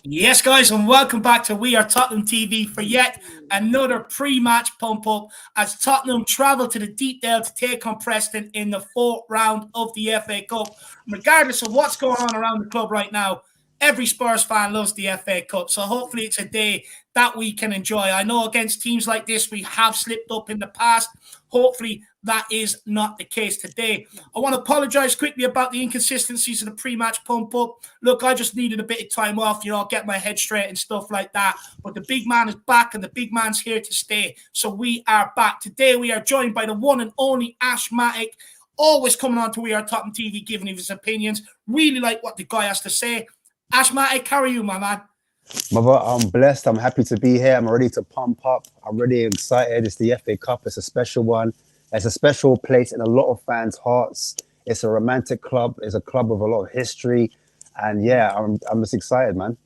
Yes, guys, and welcome back to We Are Tottenham TV for yet another pre-match pump-up as Tottenham travel to the Deep Dale to take on Preston in the fourth round of the FA Cup. Regardless of what's going on around the club right now, every Spurs fan loves the FA Cup, so hopefully it's a day that we can enjoy. I know against teams like this, we have slipped up in the past. Hopefully that is not the case today. I want to apologize quickly about the inconsistencies of the pre-match pump-up. Look, I just needed a bit of time off, get my head straight and stuff like that. But the big man is back and the big man's here to stay. So we are back. Today we are joined by the one and only Ash Matic, always coming on to We Are Tottenham TV, giving his opinions. Really like what the guy has to say. Ash Matic, how are you, my man? Mother, I'm blessed. I'm happy to be here. I'm ready to pump up. I'm really excited. It's the FA Cup. It's a special one. It's a special place in a lot of fans' hearts. It's a romantic club. It's a club with a lot of history. And yeah, I'm just excited, man.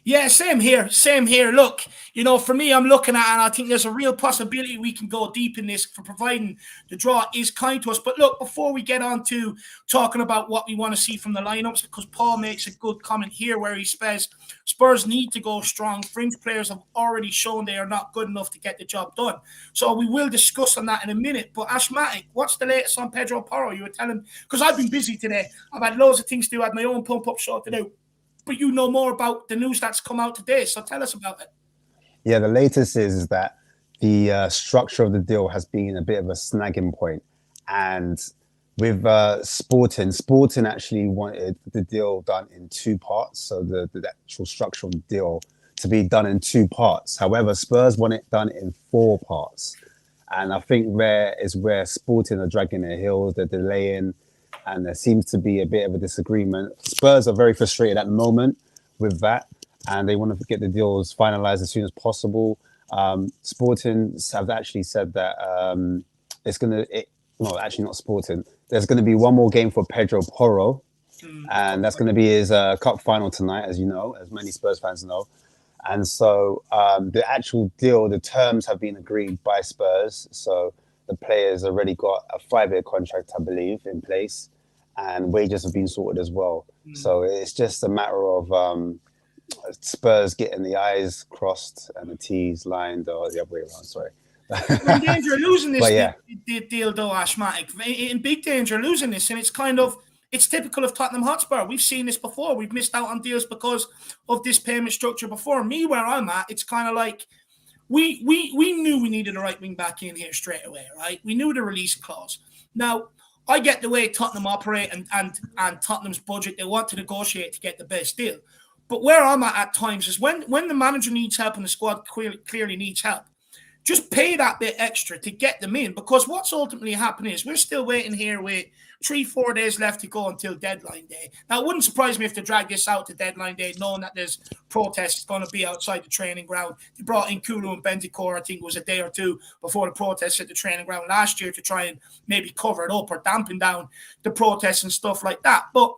Yeah, same here. Same here. Look, for me, I'm looking at, and I think there's a real possibility we can go deep in this for providing the draw is kind to us. But look, before we get on to talking about what we want to see from the lineups, because Paul makes a good comment here where he says Spurs need to go strong. Fringe players have already shown they are not good enough to get the job done. So we will discuss on that in a minute. But Ash Matic, what's the latest on Pedro Porro? You were telling, because I've been busy today. I've had loads of things to do. I had my own pump-up show to do. But you know more about the news that's come out today, so tell us about it. Yeah, the latest is that the structure of the deal has been a bit of a snagging point. And with Sporting actually wanted the deal done in two parts, so the actual structure of the deal to be done in two parts. However, Spurs want it done in 4 parts. And I think where Sporting are dragging their heels, they're delaying, and there seems to be a bit of a disagreement. Spurs are very frustrated at the moment with that, and they want to get the deals finalized as soon as possible. Sporting have actually said that actually not Sporting. There's going to be one more game for Pedro Porro, and that's going to be his cup final tonight, as you know, as many Spurs fans know. And so the actual deal, the terms have been agreed by Spurs. So the players already got a 5-year contract, I believe, in place, and wages have been sorted as well. So it's just a matter of Spurs getting the I's crossed and the T's lined, or the other way around, sorry. We're in danger of losing this deal, though, Ash Matic. In big danger of losing this, and it's typical of Tottenham Hotspur. We've seen this before. We've missed out on deals because of this payment structure before. Me, where I'm at, it's kind of like we knew we needed a right wing back in here straight away, right? We knew the release clause. Now, I get the way Tottenham operate and Tottenham's budget. They want to negotiate to get the best deal. But where I'm at times is when the manager needs help and the squad clearly needs help, just pay that bit extra to get them in, because what's ultimately happening is we're still waiting here with 3-4 days left to go until deadline day. Now, it wouldn't surprise me if they drag this out to deadline day, knowing that there's protests going to be outside the training ground. They brought in Kulu and Benzicor, I think it was a day or two before the protests at the training ground last year to try and maybe cover it up or dampen down the protests and stuff like that. But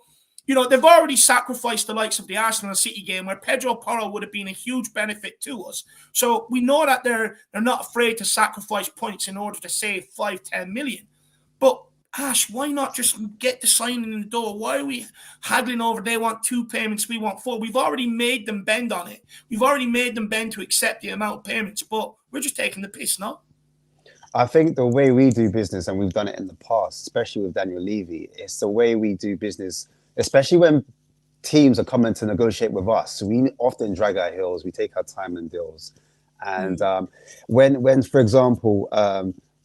you know, they've already sacrificed the likes of the Arsenal and City game where Pedro Porro would have been a huge benefit to us. So we know that they're not afraid to sacrifice points in order to save 5-10 million. But Ash, why not just get the signing in the door? Why are we haggling over they want 2 payments, we want 4? We've already made them bend on it. We've already made them bend to accept the amount of payments, but we're just taking the piss, no? I think the way we do business, and we've done it in the past, especially with Daniel Levy, it's the way we do business, especially when teams are coming to negotiate with us. We often drag our heels, we take our time and deals. And when, for example,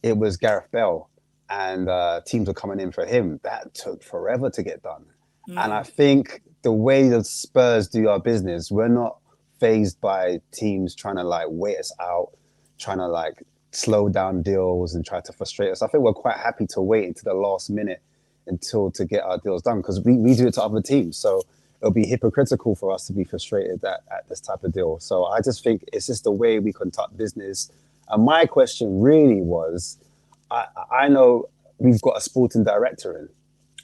it was Gareth Bale and teams were coming in for him, that took forever to get done. And I think the way that Spurs do our business, we're not fazed by teams trying to like wait us out, trying to like slow down deals and try to frustrate us. I think we're quite happy to wait until the last minute to get our deals done, because we do it to other teams. So it'll be hypocritical for us to be frustrated at this type of deal. So I just think it's just the way we conduct business. And my question really was, I know we've got a sporting director in,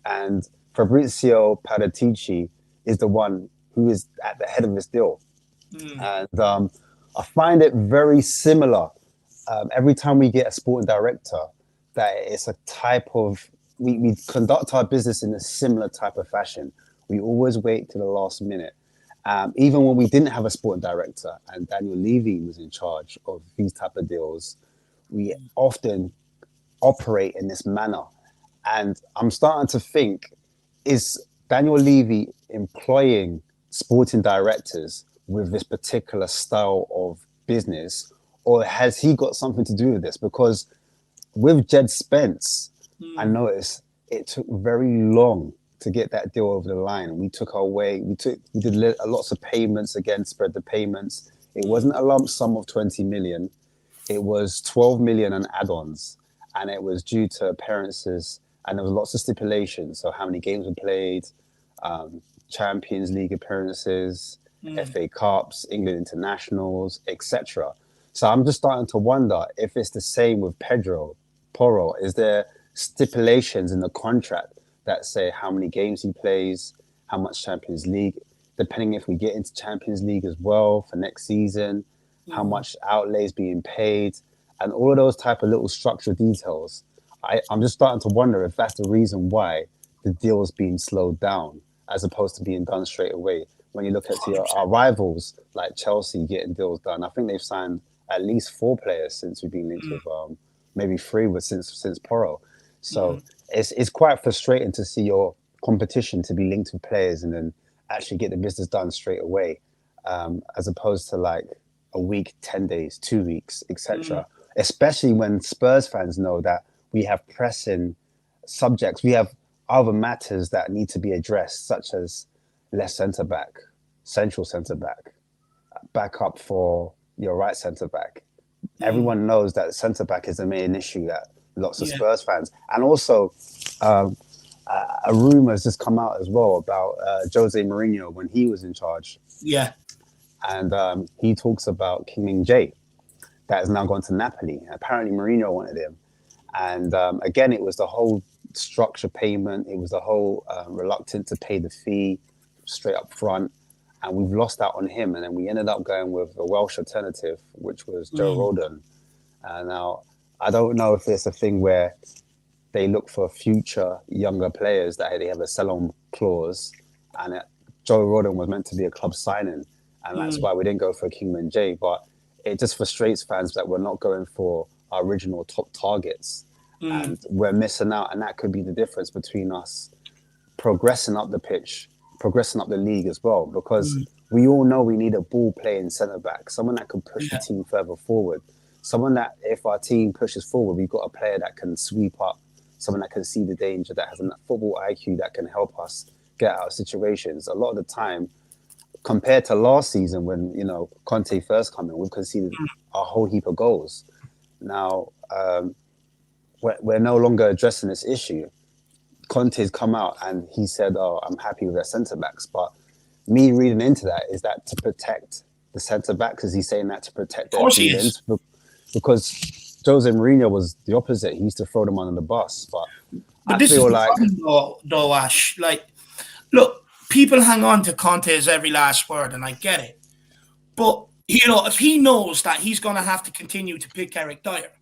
and Fabrizio Paratici is the one who is at the head of this deal. And I find it very similar. Every time we get a sporting director, that it's a type of, we conduct our business in a similar type of fashion. We always wait to the last minute. Even when we didn't have a sporting director and Daniel Levy was in charge of these type of deals, we often operate in this manner. And I'm starting to think, is Daniel Levy employing sporting directors with this particular style of business, or has he got something to do with this? Because with Jed Spence, I noticed it took very long to get that deal over the line. We took our way. We did lots of payments, again, spread the payments. It wasn't a lump sum of 20 million. It was 12 million and add-ons. And it was due to appearances. And there was lots of stipulations. So how many games we played, Champions League appearances, FA Cups, England internationals, etc. So I'm just starting to wonder if it's the same with Pedro Porro. Is there stipulations in the contract that say how many games he plays, how much Champions League, depending if we get into Champions League as well for next season, how much outlays being paid, and all of those type of little structural details. I'm just starting to wonder if that's the reason why the deal is being slowed down as opposed to being done straight away. When you look at our rivals like Chelsea getting deals done, I think they've signed at least 4 players since we've been linked with, maybe 3 since Porro. So it's quite frustrating to see your competition to be linked with players and then actually get the business done straight away, as opposed to like a week, 10 days, 2 weeks, etc. Especially when Spurs fans know that we have pressing subjects, we have other matters that need to be addressed, such as left centre-back, central centre-back, backup for your right centre-back. Everyone knows that centre-back is the main issue that lots of Spurs fans. And also, a rumour has just come out as well about Jose Mourinho when he was in charge. Yeah. And he talks about King Min-jae that has now gone to Napoli. Apparently Mourinho wanted him. And again, it was the whole structure payment. It was the whole reluctant to pay the fee straight up front. And we've lost out on him. And then we ended up going with a Welsh alternative, which was Joe Rodon. Now, I don't know if it's a thing where they look for future younger players that they have a sell-on clause. And Joe Rodon was meant to be a club signing. And that's why we didn't go for King Min-jae. But it just frustrates fans that we're not going for our original top targets. And we're missing out. And that could be the difference between us progressing up the pitch, progressing up the league as well, because we all know we need a ball playing centre back, someone that can push the team further forward, someone that if our team pushes forward, we've got a player that can sweep up, someone that can see the danger, that has a football IQ that can help us get out of situations. A lot of the time, compared to last season when, you know, Conte first came in, we've conceded a whole heap of goals. Now, we're no longer addressing this issue. Conte's come out and he said, "Oh, I'm happy with their centre backs." But me reading into that, is that to protect the centre backs? Is he saying that to protect Of their course he is. feelings? Because Jose Mourinho was the opposite. He used to throw them under the bus. But But I this is feel the like problem, though, Ash. Like, look, people hang on to Conte's every last word, and I get it. But, if he knows that he's going to have to continue to pick Eric Dyer,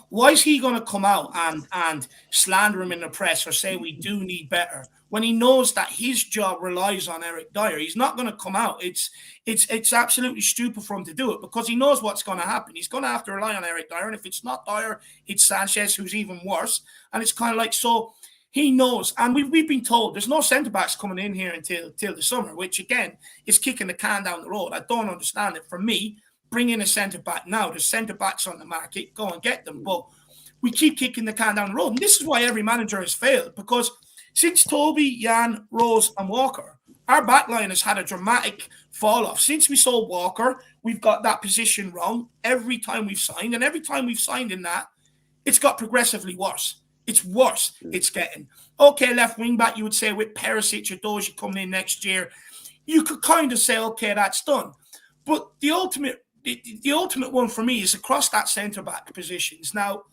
why is he going to come out and slander him in the press or say we do need better when he knows that his job relies on Eric Dyer? He's not going to come out. It's absolutely stupid for him to do it because he knows what's going to happen. He's going to have to rely on Eric Dyer, and if it's not Dyer, it's Sanchez, who's even worse. And it's kind of like, so he knows, and we've been told there's no centre backs coming in here until the summer, which again is kicking the can down the road. I don't understand it. For me, bring in a centre back now. There's centre backs on the market. Go and get them. But we keep kicking the can down the road. And this is why every manager has failed, because since Toby, Jan, Rose, and Walker, our backline has had a dramatic fall off. Since we sold Walker, we've got that position wrong every time we've signed. And every time we've signed in that, it's got progressively worse. It's worse. It's getting. Okay, left wing back, you would say with Perisic or Doji coming in next year, you could kind of say, okay, that's done. But the ultimate one for me is across that centre-back positions. Now,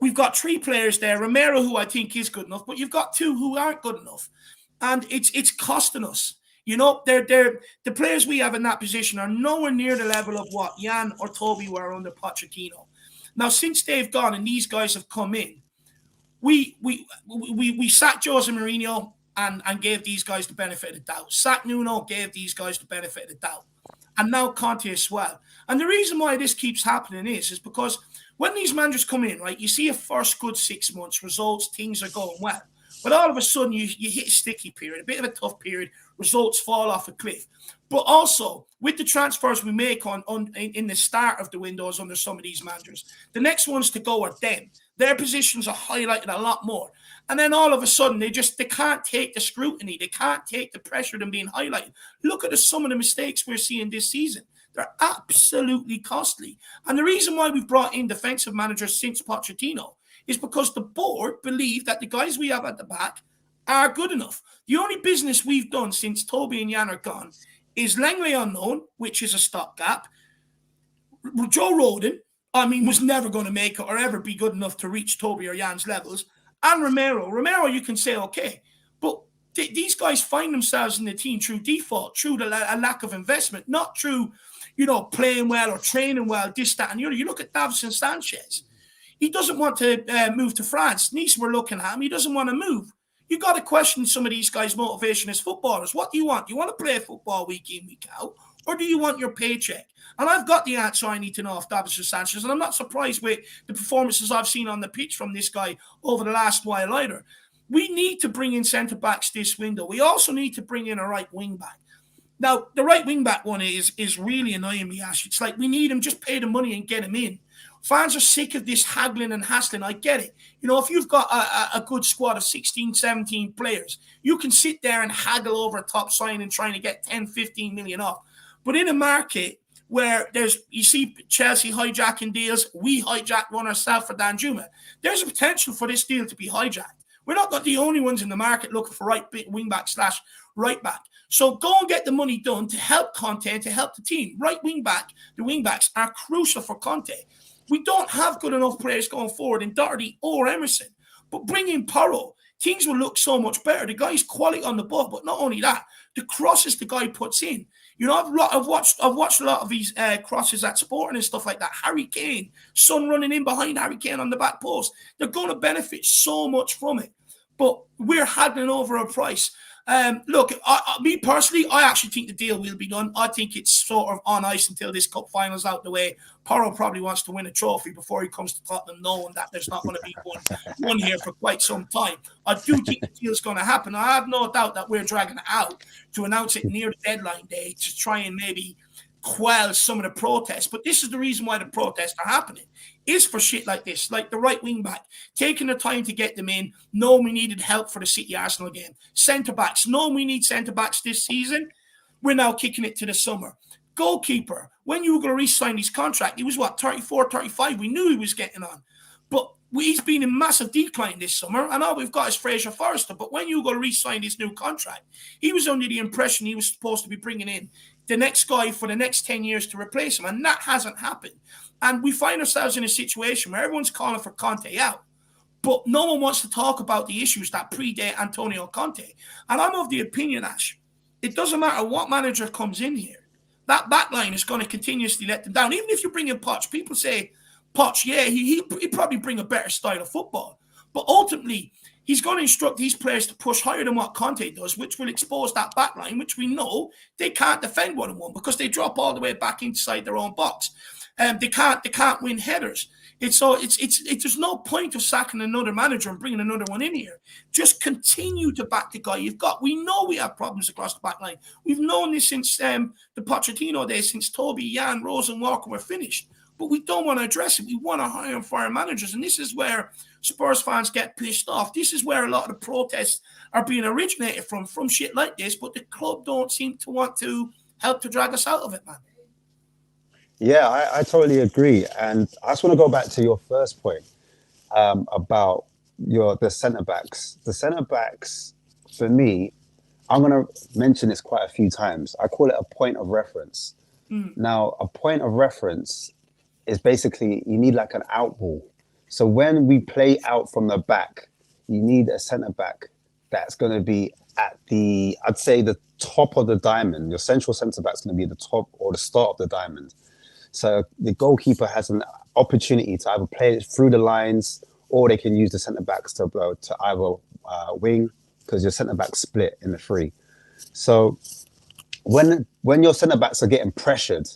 we've got three players there. Romero, who I think is good enough, but you've got two who aren't good enough. And it's costing us. The players we have in that position are nowhere near the level of what Jan or Toby were under Pochettino. Now, since they've gone and these guys have come in, we sacked Jose Mourinho and gave these guys the benefit of the doubt. Sacked Nuno, gave these guys the benefit of the doubt. And now Conte as well. And the reason why this keeps happening is because when these managers come in, right, you see a first good 6 months, results, things are going well. But all of a sudden, you hit a sticky period, a bit of a tough period, results fall off a cliff. But also, with the transfers we make in the start of the windows under some of these managers, the next ones to go are them. Their positions are highlighted a lot more. And then all of a sudden, they can't take the scrutiny. They can't take the pressure of them being highlighted. Look at some of the mistakes we're seeing this season. They're absolutely costly. And the reason why we've brought in defensive managers since Pochettino is because the board believe that the guys we have at the back are good enough. The only business we've done since Toby and Jan are gone is Langley unknown, which is a stopgap. Joe Rodon, was never going to make it or ever be good enough to reach Toby or Jan's levels. And Romero, you can say, okay. But these guys find themselves in the team through default, through a lack of investment, not through, playing well or training well, this, that, and the other. You look at Davison Sanchez. He doesn't want to move to France. Nice, we're looking at him. He doesn't want to move. You got to question some of these guys' motivation as footballers. What do you want? Do you want to play football week in, week out? Or do you want your paycheck? And I've got the answer I need to know of Davison Sanchez. And I'm not surprised with the performances I've seen on the pitch from this guy over the last while either. We need to bring in centre-backs this window. We also need to bring in a right wing-back. Now, the right wing-back one is really annoying me, Ash. It's like we need him, just pay the money and get him in. Fans are sick of this haggling and hassling. I get it. If you've got a good squad of 16, 17 players, you can sit there and haggle over a top sign and trying to get 10, 15 million off. But in a market where you see Chelsea hijacking deals, we hijacked one ourselves for Danjuma. There's a potential for this deal to be hijacked. We're not the only ones in the market looking for right wing back / right back. So go and get the money done to help Conte and to help the team. Right wing back, the wing backs are crucial for Conte. We don't have good enough players going forward in Doherty or Emerson. But bring in Porro. Things will look so much better. The guy's quality on the ball, but not only that, the crosses the guy puts in. I've watched a lot of these crosses at Sporting and stuff like that. Harry Kane, son running in behind Harry Kane on the back post. They're going to benefit so much from it. But we're haggling over a price. Look, me personally, I actually think the deal will be done. I think it's sort of on ice until this cup final's out the way. Porro probably wants to win a trophy before he comes to Tottenham, knowing that there's not going to be one here for quite some time. I do think the deal's going to happen. I have no doubt that we're dragging it out to announce it near the deadline day to try and maybe quell some of the protests. But this is the reason why the protests are happening, is for shit like this, like the right wing back, taking the time to get them in, knowing we needed help for the City Arsenal game. Centre backs, knowing we need centre backs this season, we're now kicking it to the summer. Goalkeeper, when you were going to re-sign his contract, he was 34, 35. We knew he was getting on. But he's been in massive decline this summer, and all we've got is Fraser Forrester. But when Hugo re-signed his new contract, he was under the impression he was supposed to be bringing in the next guy for the next 10 years to replace him, and that hasn't happened. And we find ourselves in a situation where everyone's calling for Conte out, but no one wants to talk about the issues that predate Antonio Conte. And I'm of the opinion, Ash, it doesn't matter what manager comes in here. That back line is going to continuously let them down. Even if you bring in Poch, people say, Poch, yeah, he'd probably bring a better style of football. But ultimately, he's going to instruct these players to push higher than what Conte does, which will expose that back line, which we know they can't defend 1-on-1 because they drop all the way back inside their own box. They can't win headers. There's no point of sacking another manager and bringing another one in here. Just continue to back the guy you've got. We know we have problems across the back line. We've known this since the Pochettino days, since Toby, Jan, Rose, and Walker were finished. But we don't want to address it. We want to hire and fire managers. And this is where Spurs fans get pissed off. This is where a lot of the protests are being originated from shit like this. But the club don't seem to want to help to drag us out of it, man. Yeah, I totally agree. And I just want to go back to your first point about the centre-backs. The centre-backs, for me, I'm going to mention this quite a few times. I call it a point of reference. Now, a point of reference is basically you need like an out ball. So when we play out from the back, you need a centre-back that's going to be at I'd say the top of the diamond. Your central centre-back is going to be the top or the start of the diamond. So the goalkeeper has an opportunity to either play it through the lines, or they can use the centre-backs to either wing, because your centre-backs split in the three. So when your centre-backs are getting pressured,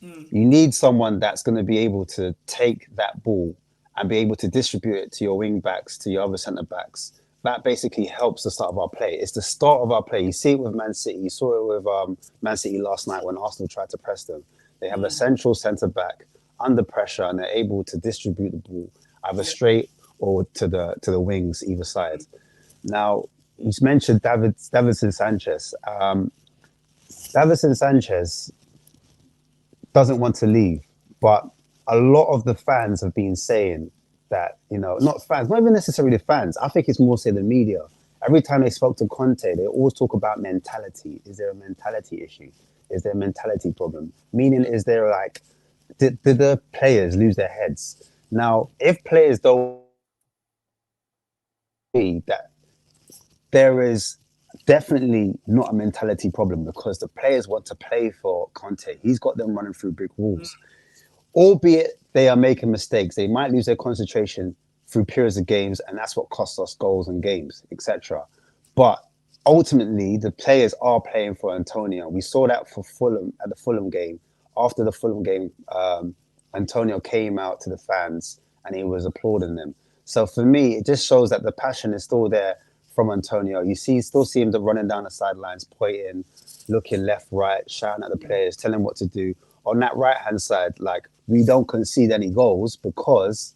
you need someone that's going to be able to take that ball and be able to distribute it to your wing-backs, to your other centre-backs. That basically helps the start of our play. It's the start of our play. You see it with Man City. You saw it with Man City last night when Arsenal tried to press them. They have a central centre-back under pressure, and they're able to distribute the ball either straight or to the wings either side. Now, you mentioned Davinson Sanchez. Davinson Sanchez doesn't want to leave, but a lot of the fans have been saying that, not fans, not even necessarily the fans. I think it's more so the media. Every time they spoke to Conte, they always talk about mentality. Is there a mentality issue? Is there a mentality problem? Meaning, is there did the players lose their heads? Now, if players don't see that, there is definitely not a mentality problem, because the players want to play for Conte. He's got them running through brick walls. Albeit they are making mistakes. They might lose their concentration through periods of games, and that's what costs us goals and games, etc. But ultimately, the players are playing for Antonio. We saw that for Fulham at the Fulham game. After the Fulham game, Antonio came out to the fans and he was applauding them. So for me, it just shows that the passion is still there from Antonio. You still see him running down the sidelines, pointing, looking left, right, shouting at the players, telling what to do. On that right-hand side, we don't concede any goals because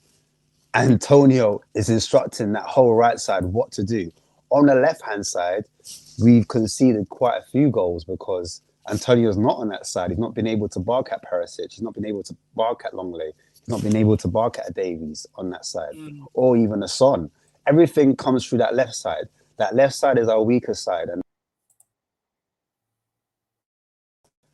Antonio is instructing that whole right side what to do. On the left-hand side, we've conceded quite a few goals because Antonio's not on that side. He's not been able to bark at Perisic. He's not been able to bark at Longley. He's not been able to bark at Davies on that side, or even a Son. Everything comes through that left side. That left side is our weaker side. And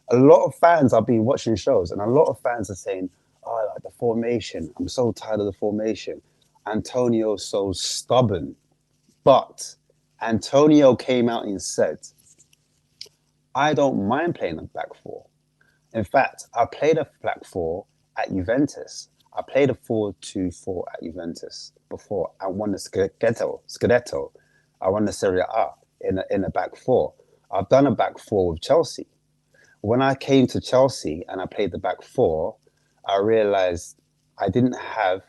a lot of fans have been watching shows, and a lot of fans are saying, oh, the formation. I'm so tired of the formation. Antonio's so stubborn. But Antonio came out and said, I don't mind playing a back four. In fact, I played a back four at Juventus. I played a 4-2-4 at Juventus before. I won the Scudetto. I won the Serie A in a back four. I've done a back four with Chelsea. When I came to Chelsea and I played the back four, I realized I didn't have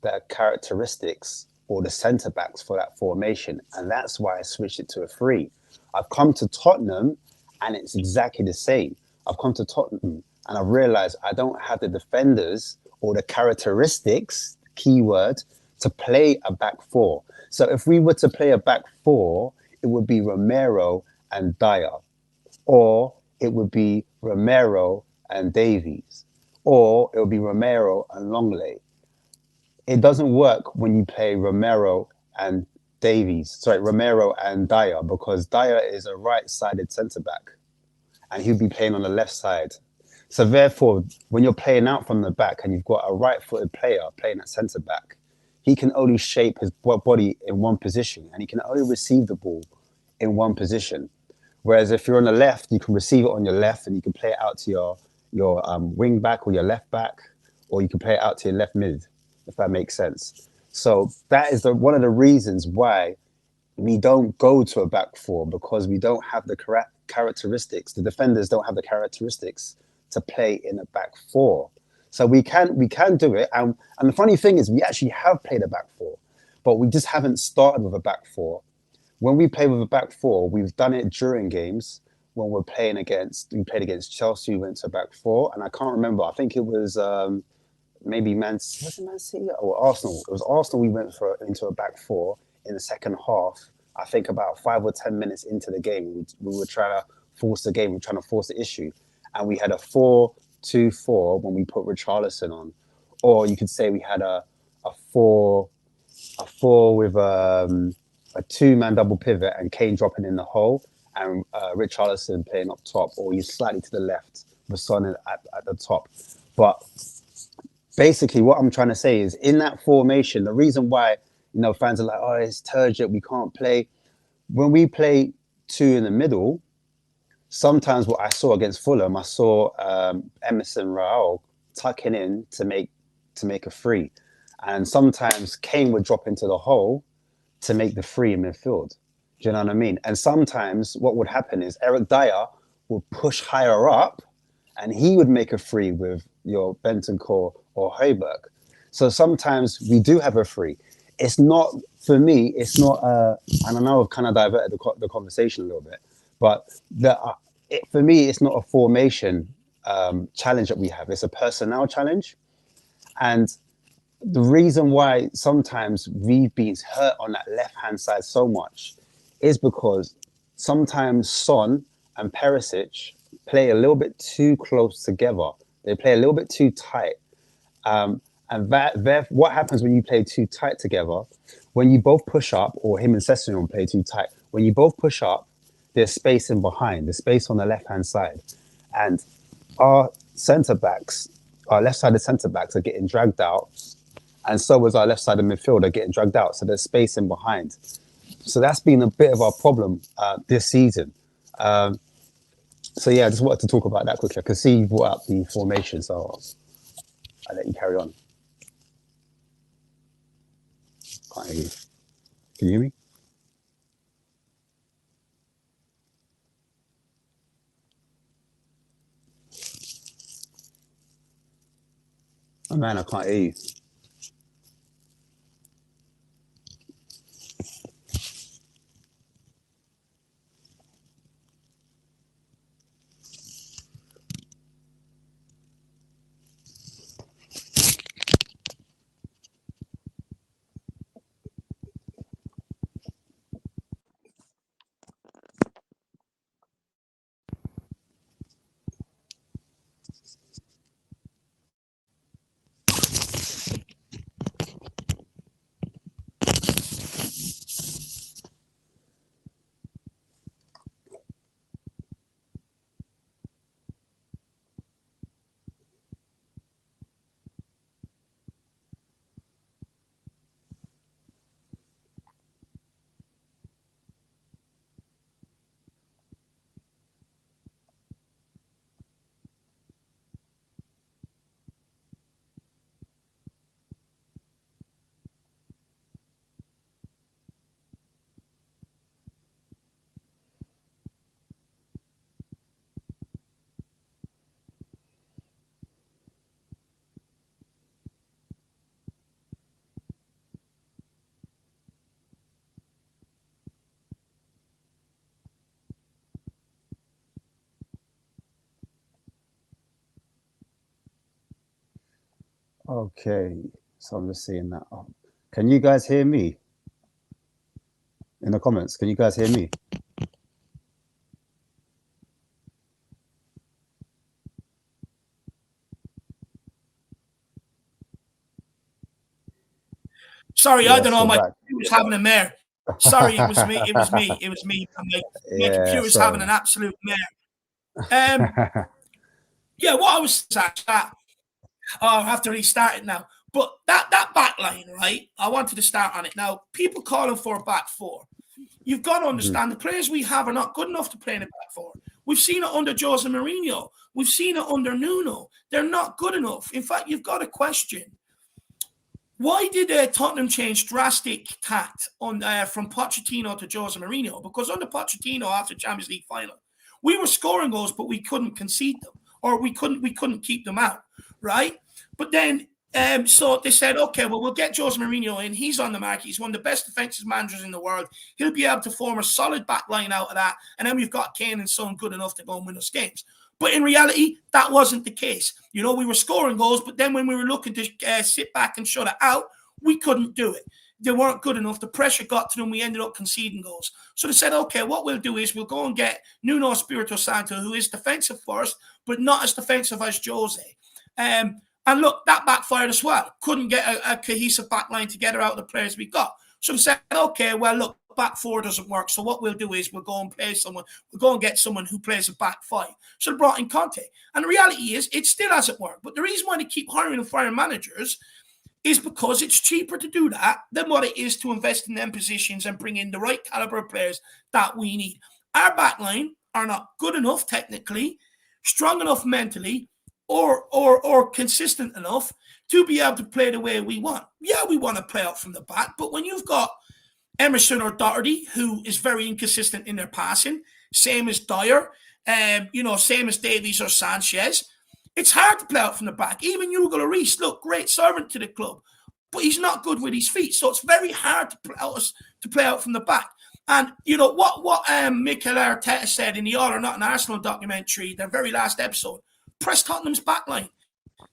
the characteristics or the centre backs for that formation. And that's why I switched it to a 3. I've come to Tottenham and it's exactly the same. I've come to Tottenham and I've realized I don't have the defenders or the characteristics, keyword, to play a back four. So if we were to play a back four, it would be Romero and Dyer, or it would be Romero and Davies, or it would be Romero and Longley. it doesn't work when you play Romero and Romero and Dyer, because Dyer is a right-sided centre back and he'll be playing on the left side. So therefore, when you're playing out from the back and you've got a right-footed player playing at centre back, he can only shape his body in one position and he can only receive the ball in one position. Whereas if you're on the left, you can receive it on your left and you can play it out to your wing back or your left back, or you can play it out to your left mid, if that makes sense. So that is one of the reasons why we don't go to a back four, because we don't have the correct characteristics. The defenders don't have the characteristics to play in a back four. So we can do it. And the funny thing is we actually have played a back four, but we just haven't started with a back four. When we play with a back four, we've done it during games. When we played against Chelsea, we went to a back four, and I can't remember. I think it was maybe was it Man City or Arsenal? It was Arsenal. We went into a back four in the second half. I think about 5 or 10 minutes into the game, we were trying to force the game. We were trying to force the issue, and we had a 4-2-4 when we put Richarlison on, or you could say we had a four with a two-man double pivot and Kane dropping in the hole and Richarlison playing up top, or you slightly to the left with Son at the top. But basically what I'm trying to say is, in that formation, the reason why fans are like, oh, it's turgid, we can't play. When we play two in the middle, sometimes what I saw against Fulham, I saw Emerson Raul tucking in to make a free, and sometimes Kane would drop into the hole to make the free in midfield. Do you know what I mean? And sometimes what would happen is Eric Dyer would push higher up and he would make a free with your Bentancur or Højbjerg. So sometimes we do have a free. It's not, for me, it's not, and I know I've kind of diverted the conversation a little bit, but for me, it's not a formation challenge that we have. It's a personnel challenge. And the reason why sometimes we've been hurt on that left-hand side so much is because sometimes Son and Perisic play a little bit too close together. They play a little bit too tight. And what happens when you play too tight together? When you both push up, or him and Sessegnon play too tight, when you both push up, there's space in behind, there's space on the left-hand side. And our centre-backs, our left-sided centre-backs are getting dragged out, and so was our left-sided midfielder getting dragged out. So there's space in behind. So that's been a bit of our problem this season. So yeah, I just wanted to talk about that quickly. I could see you brought up the formation, so I'll let you carry on. Can't hear you. Can you hear me? Oh man, I can't hear you. Okay, so I'm just seeing that. Oh, can you guys hear me? In the comments, can you guys hear me? Sorry, I don't Yes, know. you're My back. computer's having a mare. Sorry, it was me. It was me. It was me. My Yeah, computer's having sorry. an absolute mare. Yeah, what I was saying, I have to restart it now. But that back line, right? I wanted to start on it. Now, people calling for a back four. You've got to understand the players we have are not good enough to play in a back four. We've seen it under Jose Mourinho. We've seen it under Nuno. They're not good enough. In fact, you've got to question, why did Tottenham change drastic tact on from Pochettino to Jose Mourinho? Because under Pochettino, after Champions League final, we were scoring goals, but we couldn't concede them, or we couldn't keep them out, right? But then, so they said, okay, well, we'll get Jose Mourinho in. He's on the market. He's one of the best defensive managers in the world. He'll be able to form a solid back line out of that. And then we've got Kane and Son good enough to go and win us games. But in reality, that wasn't the case. You know, we were scoring goals, but then when we were looking to sit back and shut it out, we couldn't do it. They weren't good enough. The pressure got to them. We ended up conceding goals. So they said, okay, what we'll do is we'll go and get Nuno Espirito Santo, who is defensive first, but not as defensive as Jose. And look, that backfired as well. Couldn't get a cohesive back line together out of the players we got. So they said, okay, well, look, back four doesn't work. So what we'll do is we'll go and play someone. We'll go and get someone who plays a back five. So they brought in Conte. And the reality is it still hasn't worked. But the reason why they keep hiring and firing managers is because it's cheaper to do that than what it is to invest in them positions and bring in the right caliber of players that we need. Our back line are not good enough technically, strong enough mentally, or consistent enough to be able to play the way we want. Yeah, we want to play out from the back, but when you've got Emerson or Doherty, who is very inconsistent in their passing, same as Dyer, same as Davies or Sanchez, it's hard to play out from the back. Even Hugo Lloris, look, great servant to the club, but he's not good with his feet. So it's very hard to play out from the back. And you know what Mikel Arteta said in the All or Not an Arsenal documentary, their very last episode, press Tottenham's backline.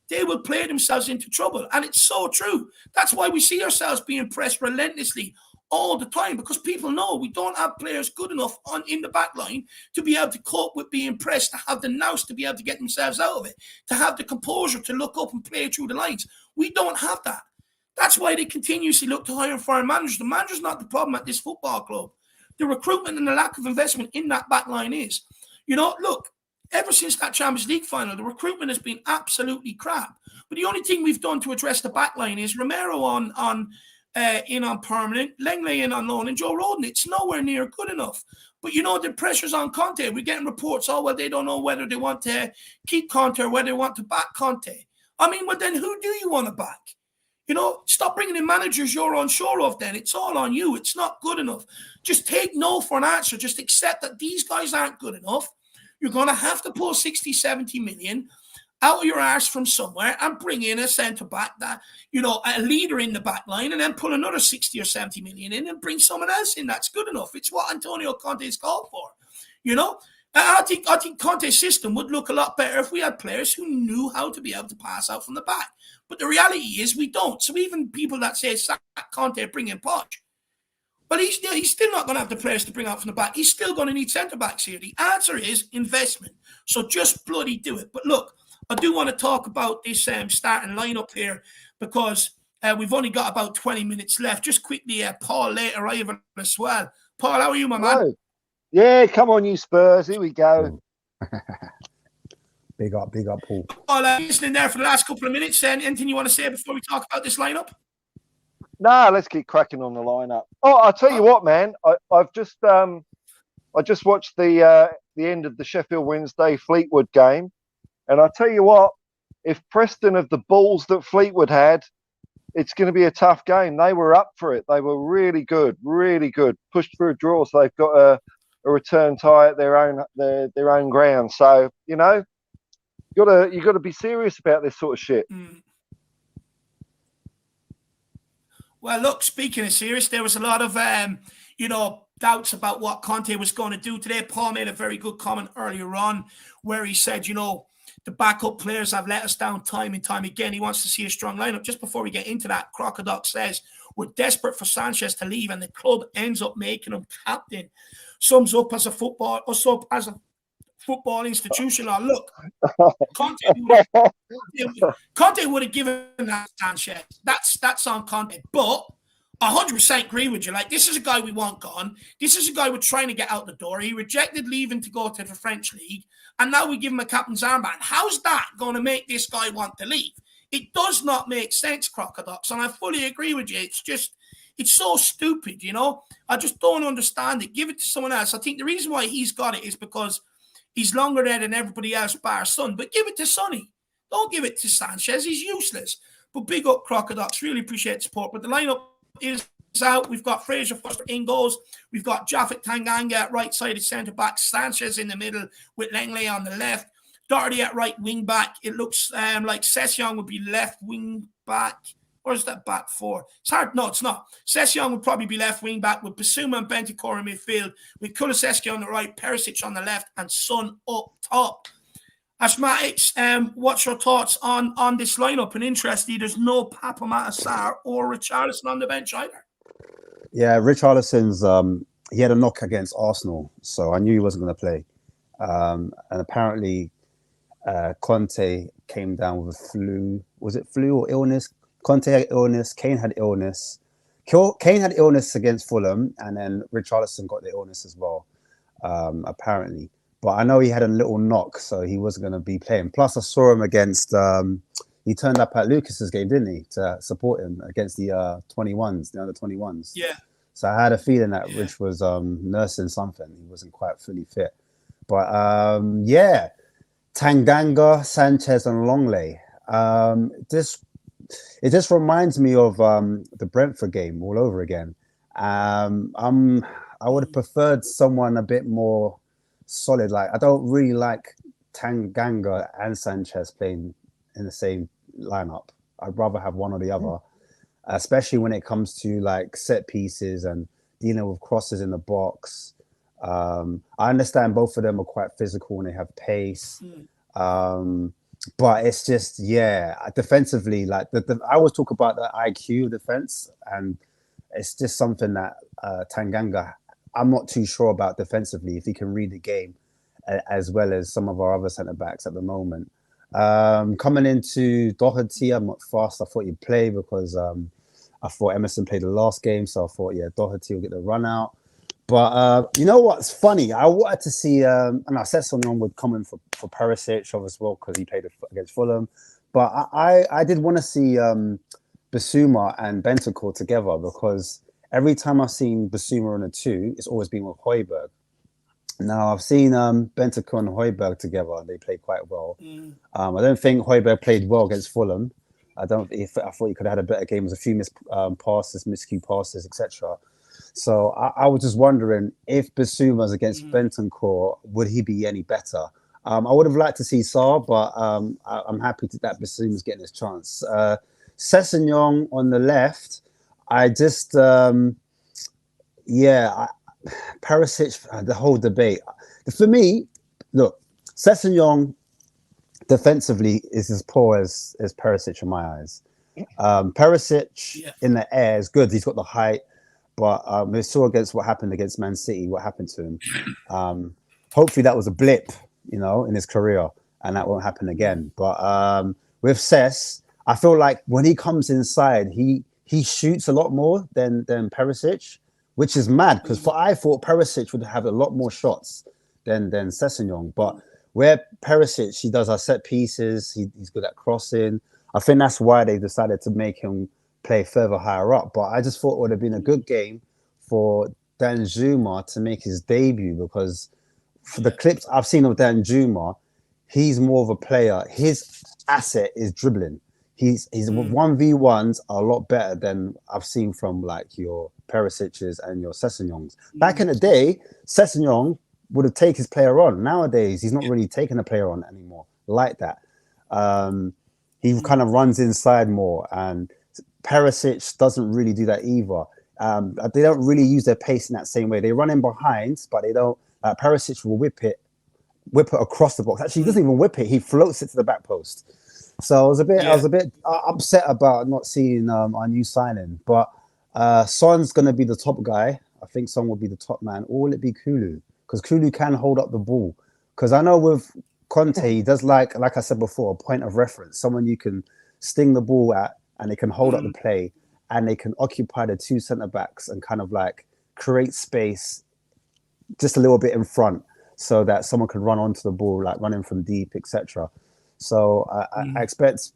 They will play themselves into trouble. And it's so true. That's why we see ourselves being pressed relentlessly all the time, because people know we don't have players good enough in the back line to be able to cope with being pressed, to have the nous to be able to get themselves out of it, to have the composure to look up and play through the lines. We don't have that. That's why they continuously look to hire and fire managers. The manager's not the problem at this football club. The recruitment and the lack of investment in that back line is. You know, look, ever since that Champions League final, the recruitment has been absolutely crap. But the only thing we've done to address the back line is Romero in on permanent, Langley in on loan, and Joe Rodon. It's nowhere near good enough. But you know, the pressure's on Conte. We're getting reports, they don't know whether they want to keep Conte or whether they want to back Conte. I mean, well, then who do you want to back? You know, stop bringing in managers you're unsure of then. It's all on you. It's not good enough. Just take no for an answer. Just accept that these guys aren't good enough. You're going to have to pull 60, 70 million out of your arse from somewhere and bring in a centre-back, that, you know, a leader in the back line, and then pull another 60 or 70 million in and bring someone else in that's good enough. It's what Antonio Conte's called for, you know. I think Conte's system would look a lot better if we had players who knew how to be able to pass out from the back. But the reality is we don't. So even people that say, sack Conte, bring in Poch, but he's still not going to have the players to bring out from the back. He's still going to need centre-backs here. The answer is investment. So just bloody do it. But look, I do want to talk about this starting lineup here, because we've only got about 20 minutes left. Just quickly, Paul late arrival as well. Paul, how are you, my man? Yeah, come on, you Spurs. Here we go. Big up, Paul. Paul, listening there for the last couple of minutes. Anything you want to say before we talk about this lineup? No, let's get cracking on the lineup. Oh, I'll tell you what, man. I just watched the end of the Sheffield Wednesday Fleetwood game. And I tell you what, if Preston have the balls that Fleetwood had, it's going to be a tough game. They were up for it. They were really good, pushed through a draw. So they've got a return tie at their own ground. So, you know, you got to be serious about this sort of shit. Well, look, speaking of serious, there was a lot of doubts about what Conte was going to do today. Paul made a very good comment earlier on where he said, you know, the backup players have let us down time and time again. He wants to see a strong lineup. Just before we get into that, Crocodile says, we're desperate for Sanchez to leave and the club ends up making him captain. Sums up as a football institution. Now, look, Conte would have given that Sanchez. That's on Conte. But 100% agree with you. Like, this is a guy we want gone. This is a guy we're trying to get out the door. He rejected leaving to go to the French league, and now we give him a captain's armband. How's that going to make this guy want to leave? It does not make sense, Crocodile, and I fully agree with you. It's just, it's so stupid, you know? I just don't understand it. Give it to someone else. I think the reason why he's got it is because he's longer there than everybody else bar Son, but give it to Sonny. Don't give it to Sanchez. He's useless. But big up, Crocodiles. Really appreciate the support. But the lineup is out. We've got Fraser Foster in goals. We've got Japhet Tanganga at right-sided centre-back. Sanchez in the middle with Langley on the left. Doherty at right wing-back. It looks like Sessegnon would be left wing-back. Or is that back four? It's hard. No, it's not. Sessegnon would probably be left wing-back with Bissouma and Bentancur in midfield, with Kulusevski on the right, Perisic on the left, and Son up top. Asmatics, what's your thoughts on this lineup? And interestingly, there's no Papa Sarr or Richarlison on the bench either. Yeah, Richarlison's he had a knock against Arsenal, so I knew he wasn't going to play. And apparently, Conte came down with a flu. Was it flu or illness? Conte had illness. Kane had illness. Kane had illness against Fulham, and then Richarlison got the illness as well, apparently. But I know he had a little knock, so he wasn't going to be playing. Plus, I saw him against... he turned up at Lucas's game, didn't he? To support him against the 21s, the under 21s. Yeah. So I had a feeling that Rich was nursing something. He wasn't quite fully fit. But, yeah. Tanganga, Sanchez, and Longley. It just reminds me of the Brentford game all over again. I would have preferred someone a bit more solid. Like, I don't really like Tanganga and Sanchez playing in the same lineup. I'd rather have one or the other, especially when it comes to like set pieces and dealing with crosses in the box. I understand both of them are quite physical and they have pace. But it's just, yeah, defensively, like I always talk about the IQ of defense, and it's just something that Tanganga, I'm not too sure about defensively, if he can read the game as well as some of our other centre-backs at the moment. Coming into Doherty, I'm not fast. I thought he'd play because I thought Emerson played the last game, so I thought, yeah, Doherty will get the run out. But you know what's funny? I wanted to see, and I said someone would come in for Perisic as well because he played against Fulham. But I did want to see Bissouma and Bentancur together, because every time I've seen Bissouma on a two, it's always been with Højbjerg. Now I've seen Bentancur and Højbjerg together, and they played quite well. I don't think Højbjerg played well against Fulham. I thought he could have had a better game. There was a few miscue passes, etc. So I was just wondering if Bissouma's against Bentancur, would he be any better? I would have liked to see Sarr, but I'm happy that Bissouma's getting his chance. Sessegnon on the left, I just, Perisic, the whole debate. For me, look, Sessegnon defensively is as poor as Perisic in my eyes. Perisic in the air is good. He's got the height. But we saw against what happened against Man City, what happened to him. Hopefully that was a blip, you know, in his career, and that won't happen again. But with Cess, I feel like when he comes inside, he shoots a lot more than Perisic, which is mad, because I thought Perisic would have a lot more shots than Sessegnon. But where Perisic, he does our set pieces, he's good at crossing. I think that's why they decided to make him play further higher up. But I just thought it would have been a good game for Danjuma to make his debut, because for the clips I've seen of Danjuma, he's more of a player. His asset is dribbling. His 1v1s are a lot better than I've seen from like your Perisic's and your Sessegnons. Back in the day, Sessegnon would have taken his player on. Nowadays, he's not really taking a player on anymore like that. He kind of runs inside more, and Perisic doesn't really do that either. They don't really use their pace in that same way. They run in behind, but they don't. Perisic will whip it across the box. Actually, he doesn't even whip it. He floats it to the back post. So I was a bit upset about not seeing our new signing. But Son's going to be the top guy. I think Son will be the top man. Or will it be Kulu? Because Kulu can hold up the ball. Because I know with Conte, he does like I said before, a point of reference, someone you can sting the ball at, and they can hold up the play. and they can occupy the two centre backs and kind of like create space just a little bit in front so that someone can run onto the ball, like running from deep, etc. So I expect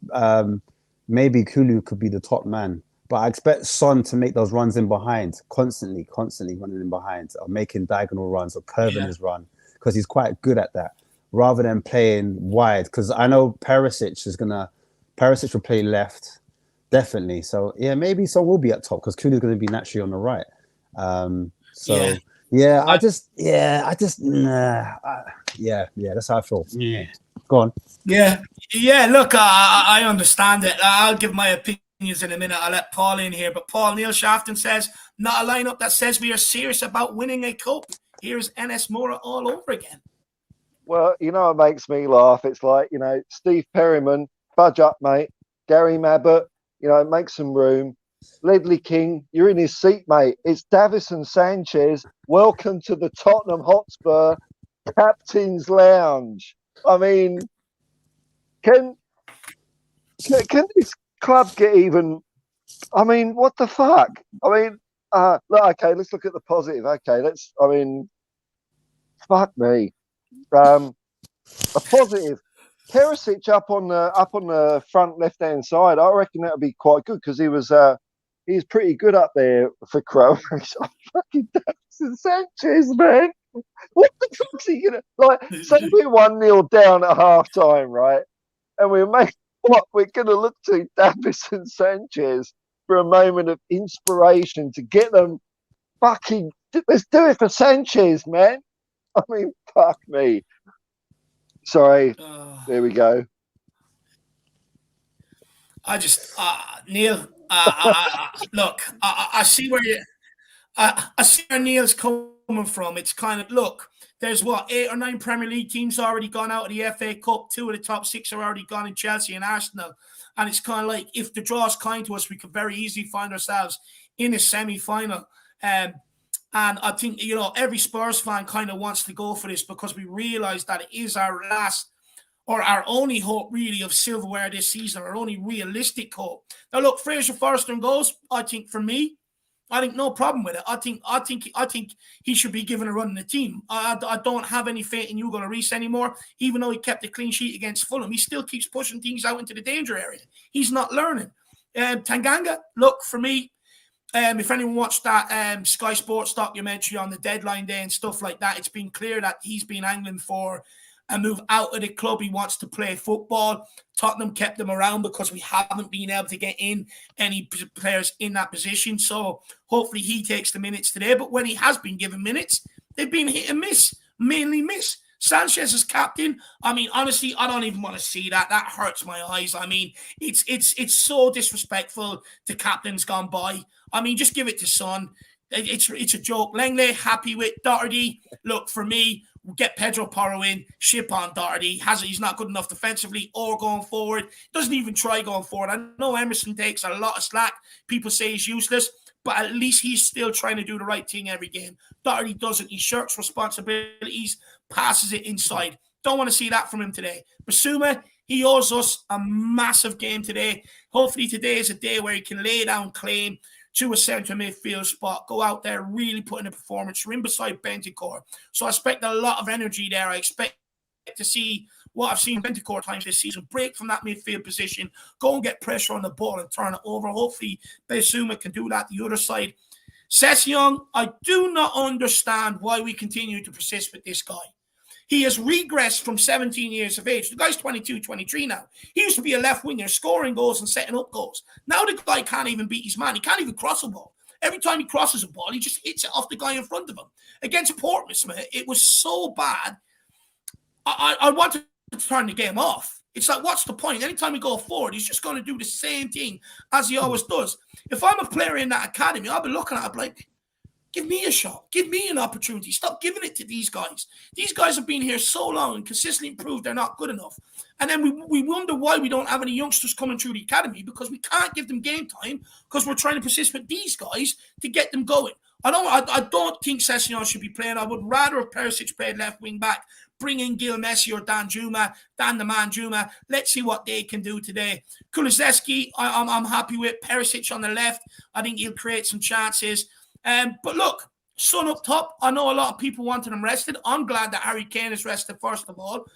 maybe Kulu could be the top man, but I expect Son to make those runs in behind, constantly running in behind, or making diagonal runs or curving his run, because he's quite good at that, rather than playing wide. Because I know Perisic will play left, definitely. So yeah, maybe Son will be at top because Kulu's going to be naturally on the right. That's how I feel. Yeah, go on. Yeah. Look, I understand it. I'll give my opinions in a minute. I'll let Paul in here. But Paul, Neil Shafton says, not a lineup that says we are serious about winning a cup. Here's NS Mora all over again. Well, you know, it makes me laugh. It's like, you know, Steve Perryman, budge up, mate. Gary Mabbott, you know, make some room. Ledley King, you're in his seat, mate. It's Davison Sanchez. Welcome to the Tottenham Hotspur Captain's Lounge. I mean, can this club get even? I mean, what the fuck? I mean, okay, let's look at the positive. Okay, fuck me. A positive. Perisic up on the front left hand side. I reckon that would be quite good because he's pretty good up there for Croatia. Fucking Davison Sanchez, man. What the fuck's he gonna like? Say we're 1-0 down at half time, right? And we're gonna look to Davison Sanchez for a moment of inspiration to get them fucking. Let's do it for Sanchez, man. I mean, fuck me. Sorry. There we go. I just, Neil, look, I see where I see where Neil's coming from. It's kind of, look, there's 8 or 9 Premier League teams already gone out of the FA Cup. 2 of the top 6 are already gone in Chelsea and Arsenal. And it's kind of like, if the draw is kind to us, we could very easily find ourselves in a semi-final. And I think, you know, every Spurs fan kind of wants to go for this because we realise that it is our last or our only hope, really, of silverware this season, our only realistic hope. Now, look, Fraser Forster in goals, I think, for me, I think no problem with it. I think he should be given a run in the team. I don't have any faith in Hugo Lloris anymore. Even though he kept a clean sheet against Fulham, he still keeps pushing things out into the danger area. He's not learning. Tanganga, look, for me, if anyone watched that Sky Sports documentary on the deadline day and stuff like that, it's been clear that he's been angling for a move out of the club. He wants to play football. Tottenham kept him around because we haven't been able to get in any players in that position. So hopefully he takes the minutes today. But when he has been given minutes, they've been hit and miss, mainly miss. Sanchez as captain, I mean, honestly, I don't even want to see that. That hurts my eyes. I mean, it's so disrespectful to captains gone by. I mean, just give it to Son. It's a joke. Langley, happy with Doherty. Look, for me, get Pedro Porro in, ship on Doherty. He's not good enough defensively or going forward. Doesn't even try going forward. I know Emerson takes a lot of slack. People say he's useless, but at least he's still trying to do the right thing every game. Doherty doesn't. He shirks responsibilities, passes it inside. Don't want to see that from him today. Basuma, he owes us a massive game today. Hopefully today is a day where he can lay down claim to a centre midfield spot, go out there, really put in a performance. You're in beside Bentancur. So I expect a lot of energy there. I expect to see what I've seen Bentancur times this season, break from that midfield position, go and get pressure on the ball and turn it over. Hopefully, Basuma can do that the other side. Session, I do not understand why we continue to persist with this guy. He has regressed from 17 years of age. The guy's 22, 23 now. He used to be a left winger, scoring goals and setting up goals. Now the guy can't even beat his man. He can't even cross a ball. Every time he crosses a ball, he just hits it off the guy in front of him. Against Portsmouth, it was so bad. I wanted to turn the game off. It's like, what's the point? Anytime we go forward, he's just going to do the same thing as he always does. If I'm a player in that academy, I'll be looking at it like, give me a shot. Give me an opportunity. Stop giving it to these guys. These guys have been here so long and consistently proved they're not good enough. And then we wonder why we don't have any youngsters coming through the academy, because we can't give them game time because we're trying to persist with these guys to get them going. I don't think Sessegnon should be playing. I would rather have Perisic played left wing back, bring in Gil Messi or Dan Juma, Dan the Man Juma. Let's see what they can do today. Kulusevski, I'm happy with. Perisic on the left. I think he'll create some chances. But look, Son up top. I know a lot of people wanted him rested. I'm glad that Harry Kane is rested, first of all.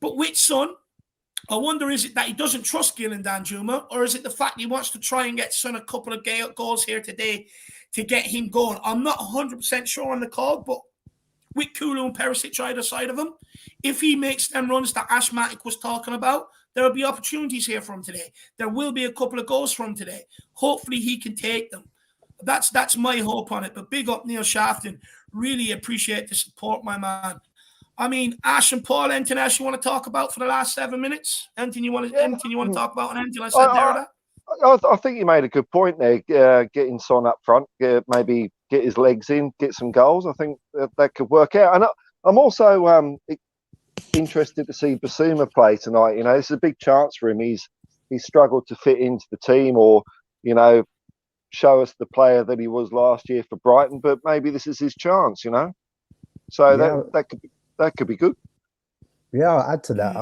But with Son, I wonder, is it that he doesn't trust Gil and Danjuma, or is it the fact he wants to try and get Son a couple of goals here today to get him going? I'm not 100% sure on the call, but with Kulu and Perisic either side of him, if he makes them runs that Ashmatic was talking about, there will be opportunities here from today. There will be a couple of goals from today. Hopefully he can take them. That's my hope on it. But big up Neil Shafton. Really appreciate the support, my man. I mean, Ash and Paul, anything else you want to talk about for the last 7 minutes? Anything you want to talk about? Anything I said there? I think you made a good point there. Getting Son up front, maybe get his legs in, get some goals. I think that could work out. And I'm also interested to see Basuma play tonight. You know, this is a big chance for him. He's struggled to fit into the team, or show us the player that he was last year for Brighton. But maybe this is his chance. So yeah. That could be good. Yeah, I'll add to that.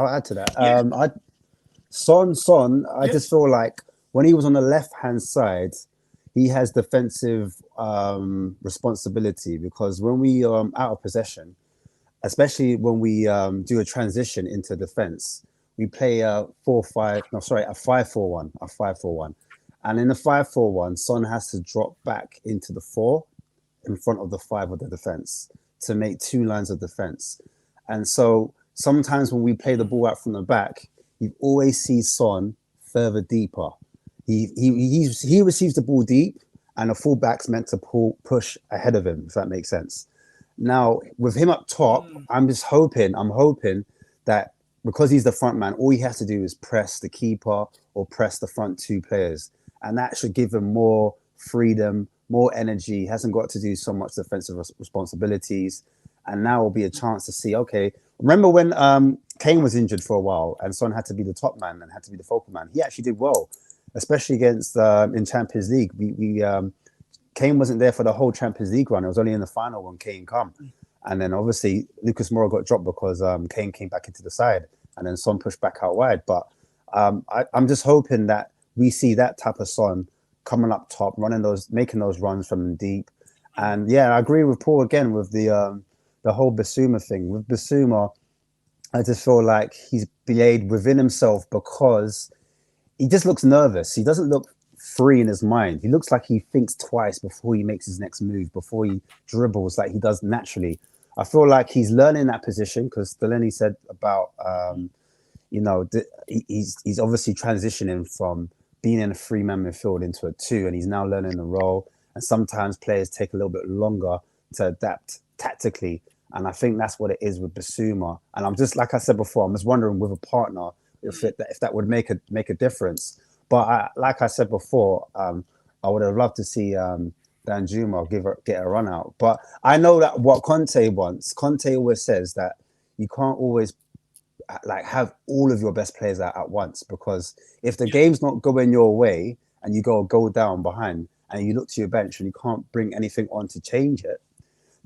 Yeah. Son, I just feel like when he was on the left-hand side, he has defensive responsibility, because when we out of possession, especially when we do a transition into defense, we play a 5-4-1. And in the 5-4-1, Son has to drop back into the 4 in front of the 5 of the defense to make 2 lines of defense. And so sometimes when we play the ball out from the back, you always see Son further deeper. He receives the ball deep, and the fullback's meant to push ahead of him, if that makes sense. Now, with him up top, I'm hoping that because he's the front man, all he has to do is press the keeper or press the front 2 players. And that should give him more freedom, more energy. He hasn't got to do so much defensive responsibilities. And now will be a chance to see, okay, remember when Kane was injured for a while and Son had to be the top man and had to be the focal man? He actually did well, especially against in Champions League. Kane wasn't there for the whole Champions League run. It was only in the final when Kane come. And then obviously Lucas Moura got dropped because Kane came back into the side and then Son pushed back out wide. But I'm just hoping that we see that type of Son coming up top, making those runs from deep. And yeah, I agree with Paul again with the whole Basuma thing. With Basuma, I just feel like he's belayed within himself because he just looks nervous. He doesn't look free in his mind. He looks like he thinks twice before he makes his next move, before he dribbles like he does naturally. I feel like he's learning that position, because Delaney said about, he's obviously transitioning from being in a 3-man midfield into a 2, and he's now learning the role. And sometimes players take a little bit longer to adapt tactically. And I think that's what it is with Basuma. And I'm just, like I said before, I'm just wondering with a partner if that would make a difference. But like I said before, I would have loved to see Danjuma get a run out. But I know that what Conte wants. Conte always says that you can't always have all of your best players out at once, because if the game's not going your way and you go down behind and you look to your bench and you can't bring anything on to change it,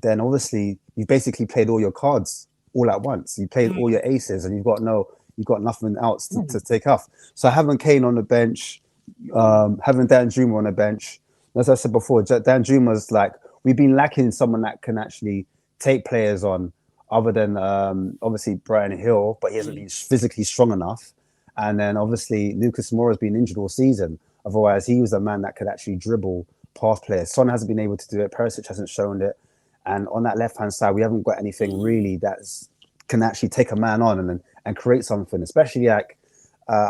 then obviously you've basically played all your cards all at once. You played all your aces and you've got nothing else to take off. So having Kane on the bench, having Danjuma on the bench, as I said before, Danjuma's we've been lacking someone that can actually take players on, other than obviously Brian Hill, but he hasn't been physically strong enough. And then obviously Lucas Moura's been injured all season. Otherwise, he was a man that could actually dribble past players. Son hasn't been able to do it. Perisic hasn't shown it. And on that left-hand side, we haven't got anything really that can actually take a man on and create something. Especially I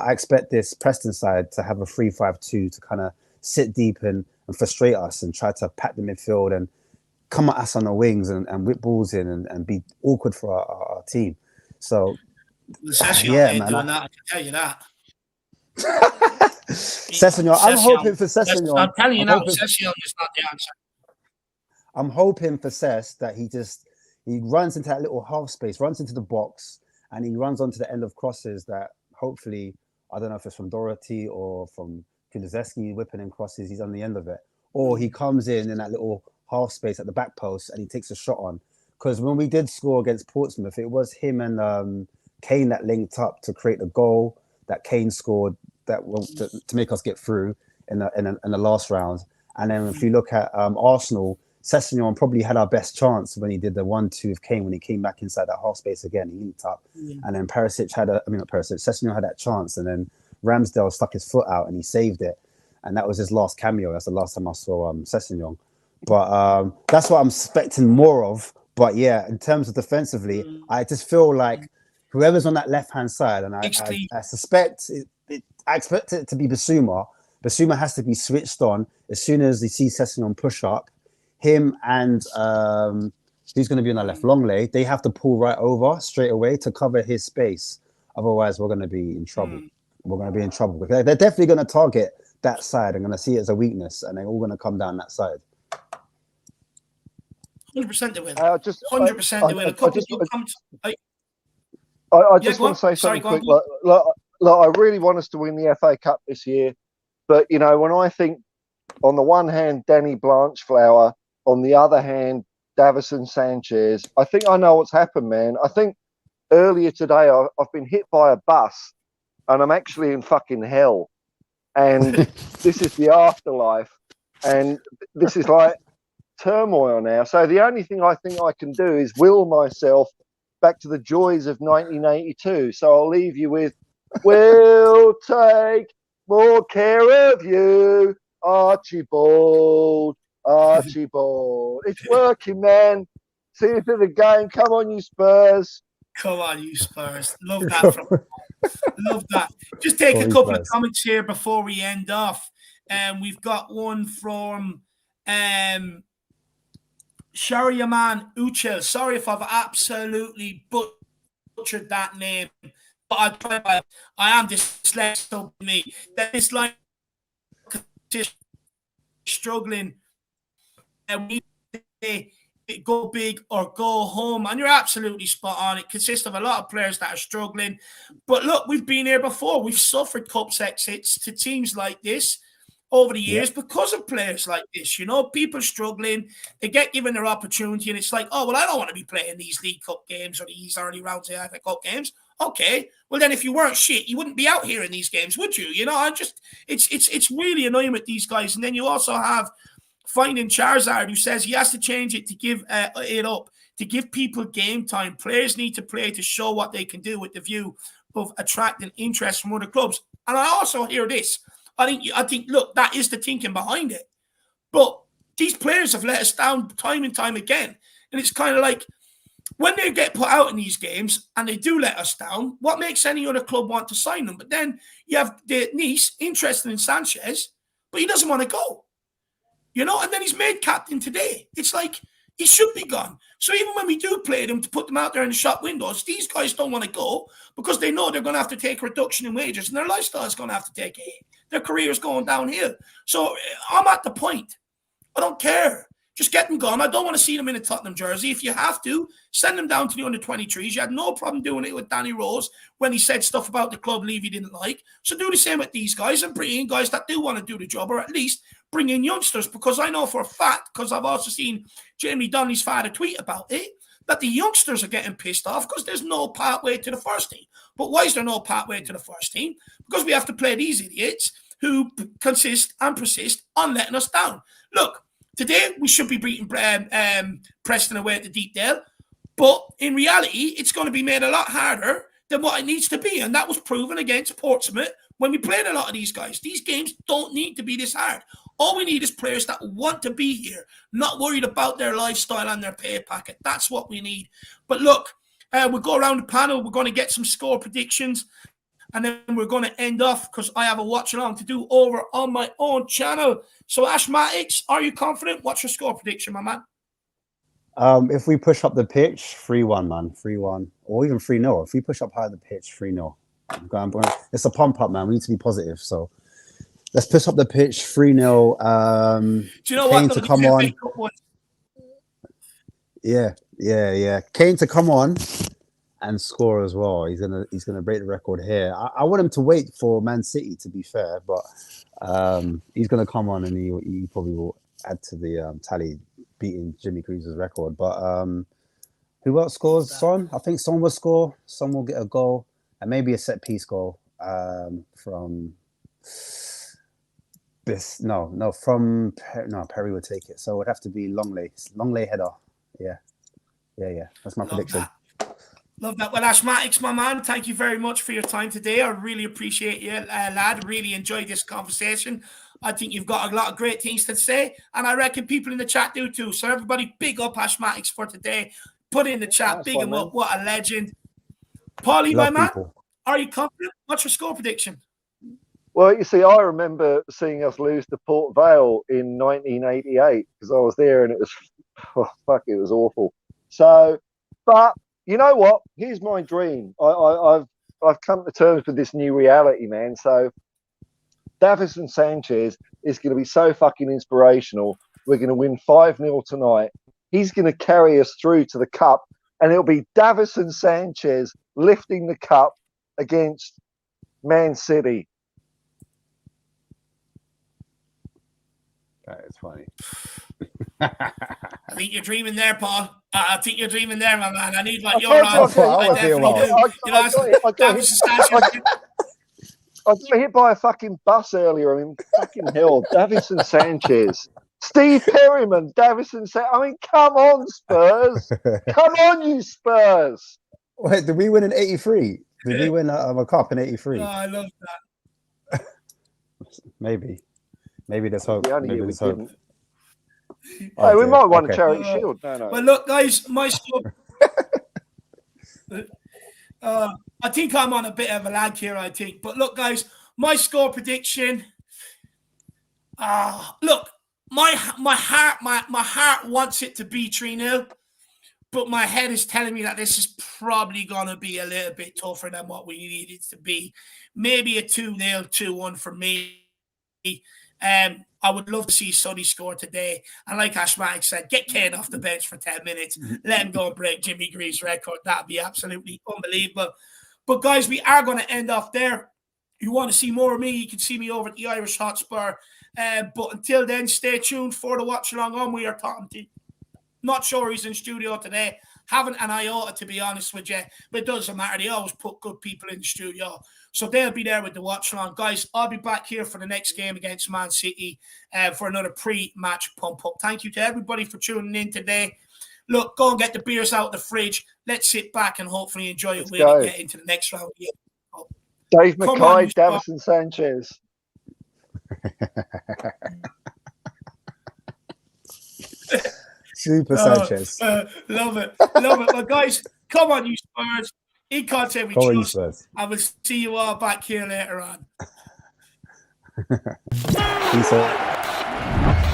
expect this Preston side to have a 3-5-2 to kind of sit deep and frustrate us and try to pack the midfield and come at us on the wings and whip balls in and be awkward for our team. So, yeah, man, doing that, I can tell you that. Sessegnon, I'm hoping for Sessegnon. I'm telling you now, Sessegnon is not the answer. I'm hoping for Cess that he runs into that little half space, runs into the box, and he runs onto the end of crosses that hopefully, I don't know if it's from Doherty or from Kulusevski whipping in crosses, he's on the end of it. Or he comes in that little half space at the back post and he takes a shot on. because when we did score against Portsmouth, it was him and Kane that linked up to create a goal that Kane scored to make us get through in the last round. And then if you look at Arsenal, Sessegnon probably had our best chance when he did the 1-2 with Kane when he came back inside that half space again. He linked up, and then Sessegnon had that chance, and then Ramsdale stuck his foot out and he saved it, and that was his last cameo. That's the last time I saw Sessegnon. But that's what I'm expecting more of. But yeah, in terms of defensively, I just feel like whoever's on that left-hand side, and I suspect I expect it to be Basuma. Basuma has to be switched on as soon as he sees Sessegnon push up. Him and who's going to be on the left? Longley. They have to pull right over straight away to cover his space. Otherwise, we're going to be in trouble. We're going to be in trouble because they're definitely going to target that side. I'm going to see it as a weakness, and they're all going to come down that side. 100% they will. 100% they will. I just want to say something quick. Look, I really want us to win the FA Cup this year, but you know, when I think on the one hand Danny Blanchflower, on the other hand Davison Sanchez, I think I know what's happened, man. I think earlier today I've been hit by a bus, and I'm actually in fucking hell, and this is the afterlife, and this is like turmoil now. So the only thing I think I can do is will myself back to the joys of 1982. So I'll leave you with, we'll take more care of you, Archibald, Archibald. It's working, man. See you through the game. Come on, you Spurs. Come on, you Spurs. Love that. Love that. Just take a couple of comments here before we end off. We've got one from Shariaman Uchel. Sorry if I've absolutely butchered that name, but I am dyslexic to me. That this line is struggling, and we go big or go home. And you're absolutely spot on. It consists of a lot of players that are struggling. But look, we've been here before. We've suffered cups exits to teams like this over the years because of players like this. You know, people struggling, they get given their opportunity, and it's like, oh, well, I don't want to be playing these League Cup games or these early rounds of FA Cup games. Okay, well then, if you weren't shit, you wouldn't be out here in these games, would you? You know, it's really annoying with these guys. And then you also have Finding Charizard, who says he has to change it to give it up, to give people game time. Players need to play to show what they can do with the view of attracting interest from other clubs. And I also hear this. I think, look, that is the thinking behind it. But these players have let us down time and time again. And it's kind of like, when they get put out in these games and they do let us down, what makes any other club want to sign them? But then you have the Nice interested in Sanchez, but he doesn't want to go. You know, and then he's made captain today. It's like, he should be gone. So even when we do play them to put them out there in the shop windows, these guys don't want to go because they know they're going to have to take a reduction in wages and their lifestyle is going to have to take a hit. Their career is going downhill. So I'm at the point. I don't care. Just get them gone. I don't want to see them in a Tottenham jersey. If you have to, send them down to the under-23s. You had no problem doing it with Danny Rose when he said stuff about the club leave he didn't like. So do the same with these guys and bring in guys that do want to do the job, or at least bring in youngsters, because I know for a fact, because I've also seen Jamie Donnelly's father tweet about it, that the youngsters are getting pissed off because there's no pathway to the first team. But why is there no pathway to the first team? Because we have to play these idiots who persist on letting us down. Look, today we should be beating Preston away at the Deepdale, but in reality, it's going to be made a lot harder than what it needs to be, and that was proven against Portsmouth when we played a lot of these guys. These games don't need to be this hard. All we need is players that want to be here, not worried about their lifestyle and their pay packet. That's what we need. But look, we'll go around the panel. We're going to get some score predictions, and then we're going to end off because I have a watch along to do over on my own channel. So, Ashmatics, are you confident? What's your score prediction, my man? If we push up the pitch, 3-1, man. 3-1. Or even 3-0. If we push up higher the pitch, 3-0. It's a pump up, man. We need to be positive. So let's push up the pitch, 3-0. Do you know Kane what? to come on. Yeah. Kane to come on and score as well. He's gonna break the record here. I want him to wait for Man City, to be fair, but he's gonna come on and he probably will add to the tally, beating Jimmy Cruz's record. But Who else scores? Son. I think Son will score. Son will get a goal and maybe a set piece goal from this. From Perry would take it. So it would have to be Longley header. Yeah. That's my prediction. Love that. Well, Ashmatics, my man, thank you very much for your time today. I really appreciate you, lad. Really enjoyed this conversation. I think you've got a lot of great things to say, and I reckon people in the chat do too. So everybody, big up Ashmatics for today. Put in the chat, Nice big one, him man. up. What a legend. Paulie, my man, are you confident? What's your score prediction? Well, you see, I remember seeing us lose to Port Vale in 1988 because I was there, and it was, it was awful. So, but you know what? Here's my dream. I've come to terms with this new reality, man. So, Davison Sanchez is going to be so fucking inspirational. We're going to win 5-0 tonight. He's going to carry us through to the cup, and it'll be Davison Sanchez lifting the cup against Man City. That is funny. I think you're dreaming there, Paul. I think you're dreaming there, my man. I need like your I answer. was here. I got hit by a fucking bus earlier. I mean, fucking hell. Davison Sanchez. Steve Perryman, Davison Sanchez. I mean, come on, Spurs. Come on, you Spurs. Wait, did we win in 83? Did we win a cup in 83? Oh, I love that. Maybe there's hope. Maybe there's hope. Hey, we might have won a charity shield. No. Well, look, guys, my score. I think I'm on a bit of a lag here, I think. But look, guys, my score prediction. Look, my heart wants it to be 3-0, but my head is telling me that this is probably going to be a little bit tougher than what we need it to be. Maybe a 2-0, 2-1 for me. I would love to see Sonny score today. And like Ashmatic said, get Kane off the bench for 10 minutes. Let him go and break Jimmy Greaves' record. That would be absolutely unbelievable. But, guys, we are going to end off there. If you want to see more of me, you can see me over at the Irish Hotspur. But until then, stay tuned for the watch-along on We Are Tottenham TV. Not sure he's in studio today. Haven't an iota, to be honest with you. But it doesn't matter. They always put good people in the studio. So they'll be there with the watch-along. Guys, I'll be back here for the next game against Man City for another pre-match pump-up. Thank you to everybody for tuning in today. Look, go and get the beers out of the fridge. Let's sit back and hopefully enjoy it. We'll get into the next round. Yeah. Dave McKay, Davison Sanchez. Super Sanchez. Love it. Well, guys, come on, you Spurs. In content we trust. I will see you all back here later on. Peace out.